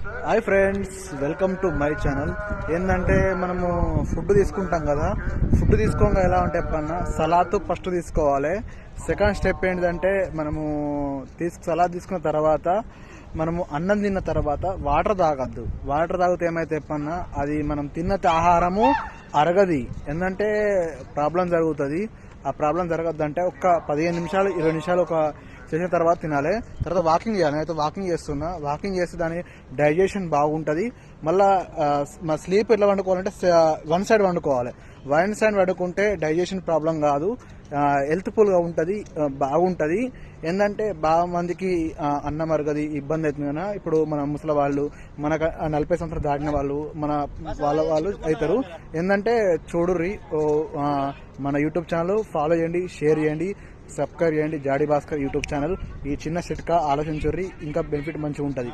Hi friends, welcome to my channel. ఏంటంటే మనము food తీసుకుంటాం కదా, ఫుడ్ తీసుకోగా ఎలా ఉంటే ఎప్పుడన్నా సలాద్ ఫస్ట్ తీసుకోవాలి. సెకండ్ స్టెప్ ఏంటంటే మనము సలాద్ తీసుకున్న తర్వాత మనము అన్నం తిన్న తర్వాత వాటర్ తాగద్దు. వాటర్ తాగితే ఏమైతే ఎప్పుడన్నా అది మనం తిన్న ఆహారము అరగది, ఏంటంటే ప్రాబ్లం జరుగుతుంది. ఆ ప్రాబ్లం జరగద్దంటే ఒక 15 నిమిషాలు 20 నిమిషాలు ఒక చేసిన తర్వాత తినాలి. తర్వాత వాకింగ్ చేయాలి. నేనైతే వాకింగ్ చేస్తున్నా. వాకింగ్ చేస్తే దాని డైజెషన్ బాగుంటుంది. మళ్ళీ మా స్లీప్ ఎట్లా వండుకోవాలంటే వన్ సైడ్ వండుకోవాలి. వన్ సైడ్ వండుకుంటే డైజెషన్ ప్రాబ్లం కాదు, హెల్త్ఫుల్గా ఉంటుంది, బాగుంటుంది. ఏంటంటే బాగా మందికి అన్నం అరగది, ఇబ్బంది అవుతుంది కదా. ఇప్పుడు మన ముసలి వాళ్ళు, మనకు 40 సంవత్సరాలు దాటిన వాళ్ళు, వాళ్ళు అవుతారు. ఏంటంటే చూడుర్రి, మన యూట్యూబ్ ఛానల్ ఫాలో చేయండి, షేర్ చేయండి, సబ్స్క్రైబ్ చేయండి. జాడీ భాస్కర్ యూట్యూబ్ ఛానల్. ఈ చిన్న చిట్కా ఆలోచించుర్రి, ఇంకా బెనిఫిట్ మంచిగా ఉంటుంది.